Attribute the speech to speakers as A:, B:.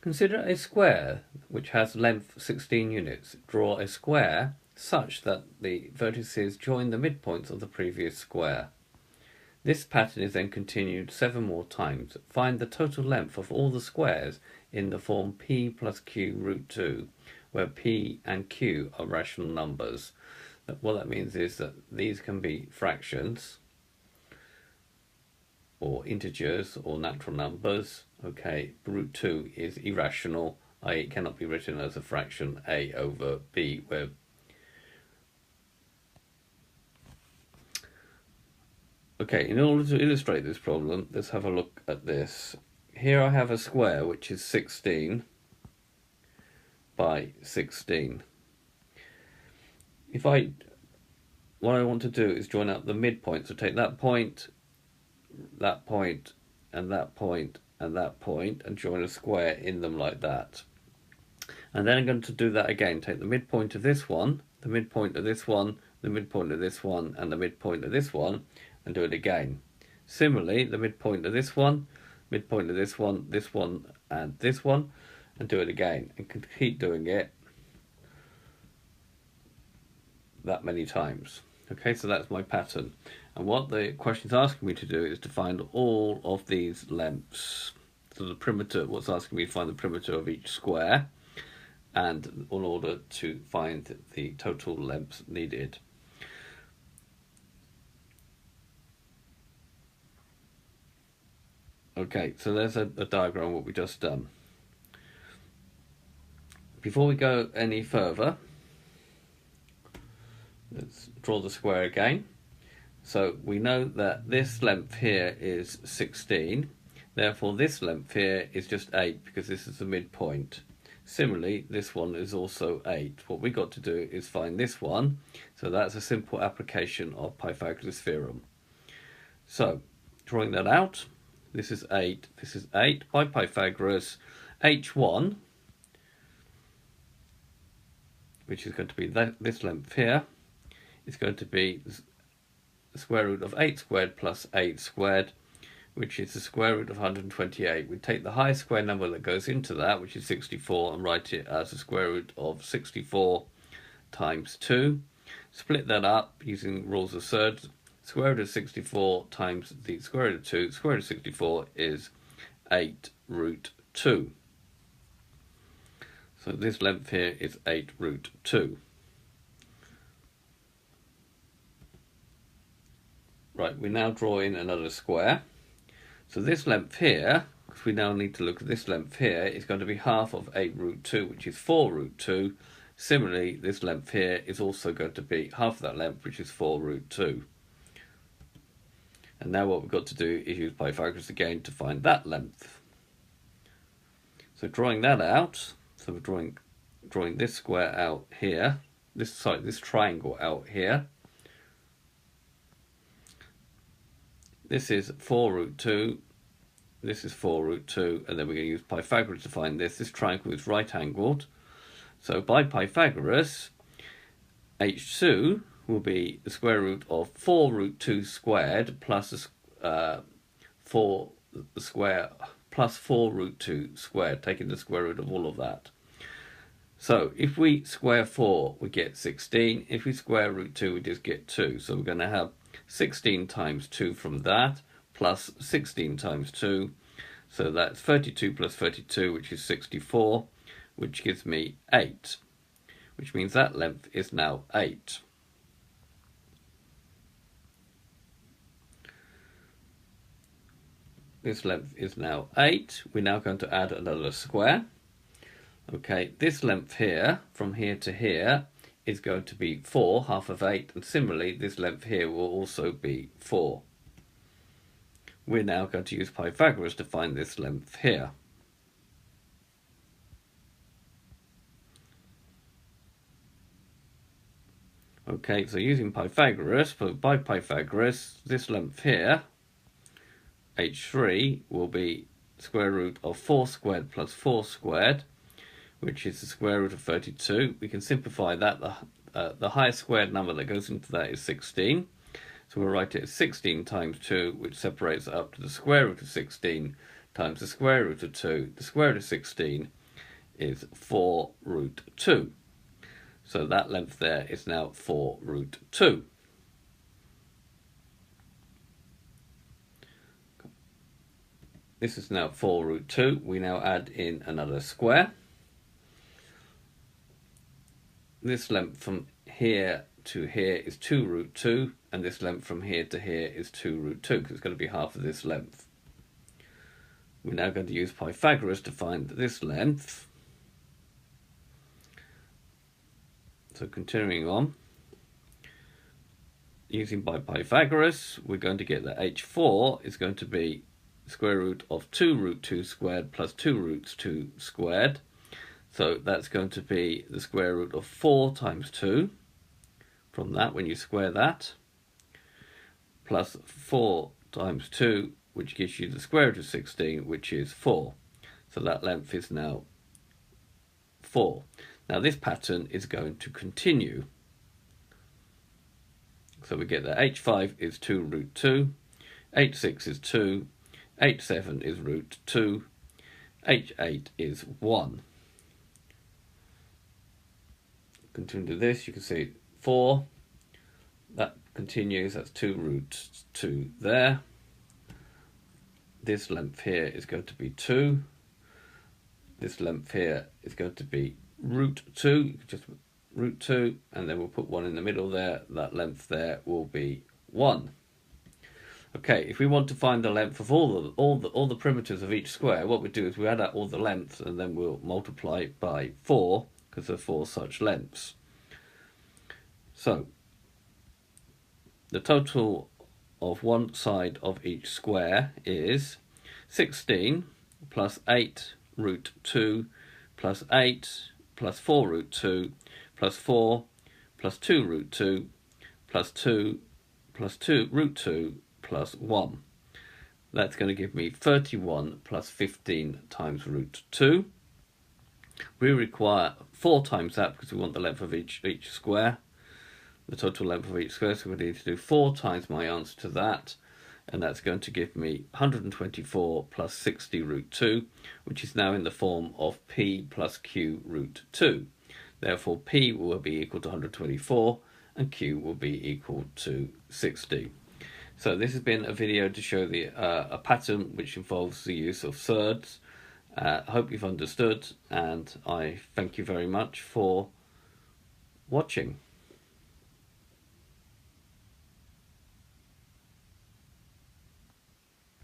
A: Consider a square which has length 16 units. Draw a square such that the vertices join the midpoints of the previous square. This pattern is then continued 7 more times. Find the total length of all the squares in the form p plus q root 2, where p and q are rational numbers. What that means is that these can be fractions, or integers, or natural numbers. Okay, root 2 is irrational, i.e. it cannot be written as a fraction a over b, where okay, in order to illustrate this problem, let's have a look at this. Here I have a square which is 16 by 16. What I want to do is join up the midpoint, so take that point, that point, and that point, and that point, and join a square in them like that. And then I'm going to do that again. Take the midpoint of this one, the midpoint of this one, the midpoint of this one, and the midpoint of this one, and do it again. Similarly, the midpoint of this one, midpoint of this one, and this one, and do it again. And can keep doing it that many times. Okay, so that's my pattern. And what the question is asking me to do is to find all of these lengths. So the perimeter, what's asking me to find the perimeter of each square, and in order to find the total lengths needed. Okay, so there's a diagram of what we just done. Before we go any further, let's draw the square again. So we know that this length here is 16, therefore this length here is just 8 because this is the midpoint. Similarly, this one is also 8. What we got to do is find this one, so that's a simple application of Pythagoras' theorem. So, drawing that out, this is 8, this is 8 by Pythagoras. H1, which is going to be this length here, is going to be the square root of 8 squared plus 8 squared, which is the square root of 128. We take the highest square number that goes into that, which is 64, and write it as the square root of 64 times 2. Split that up using rules of surds. Square root of 64 times the square root of 2. Square root of 64 is 8 root 2. So this length here is 8 root 2. Right, we now draw in another square. So this length here, because we now need to look at this length here, is going to be half of 8 root 2, which is 4 root 2. Similarly, this length here is also going to be half of that length, which is 4 root 2. And now what we've got to do is use Pythagoras again to find that length. So drawing that out, so we're drawing this square out here, this triangle out here. This is 4 root 2, this is 4 root 2, and then we're going to use Pythagoras to find this. This triangle is right angled. So by Pythagoras, H2 will be the square root of 4 root 2 squared plus 4 root 2 squared, taking the square root of all of that. So if we square 4, we get 16. If we square root 2, we just get 2. So we're going to have 16 times 2 from that, plus 16 times 2. So that's 32 plus 32, which is 64, which gives me 8, which means that length is now 8. This length is now 8. We're now going to add another square. Okay, this length here, from here to here, is going to be 4, half of 8, and similarly this length here will also be 4. We're now going to use Pythagoras to find this length here. Okay, so using Pythagoras, by Pythagoras, this length here, h3, will be square root of 4 squared plus 4 squared, which is the square root of 32. We can simplify that. The highest squared number that goes into that is 16. So we'll write it as 16 times 2, which separates it up to the square root of 16 times the square root of 2. The square root of 16 is 4 root 2. So that length there is now 4 root 2. This is now 4 root 2. We now add in another square. This length from here to here is 2 root 2, and this length from here to here is 2 root 2, because it's going to be half of this length. We're now going to use Pythagoras to find this length. So continuing on, using by Pythagoras, we're going to get that h4 is going to be square root of 2 root 2 squared plus 2 root 2 squared. So that's going to be the square root of 4 times 2, from that when you square that, plus 4 times 2, which gives you the square root of 16, which is 4. So that length is now 4. Now this pattern is going to continue. So we get that h5 is 2 root 2, h6 is 2, h7 is root 2, h8 is 1. Continue to this, you can see 4, that continues, that's 2 root 2 there. This length here is going to be 2. This length here is going to be root 2, just root 2, and then we'll put 1 in the middle there. That length there will be 1. Okay, if we want to find the length of all the primitives of each square, what we do is we add up all the lengths and then we'll multiply by 4, because there are 4 such lengths. So the total of one side of each square is 16 plus 8 root 2 plus 8 plus 4 root 2 plus 4 plus 2 root 2 plus 2 plus 2 root 2 plus 1. That's going to give me 31 plus 15 times root 2. We require 4 times that because we want the length of each square, the total length of each square, so we need to do 4 times my answer to that, and that's going to give me 124 plus 60 root 2, which is now in the form of p plus q root 2. Therefore p will be equal to 124 and q will be equal to 60. So this has been a video to show a pattern which involves the use of surds. I hope you've understood, and I thank you very much for watching.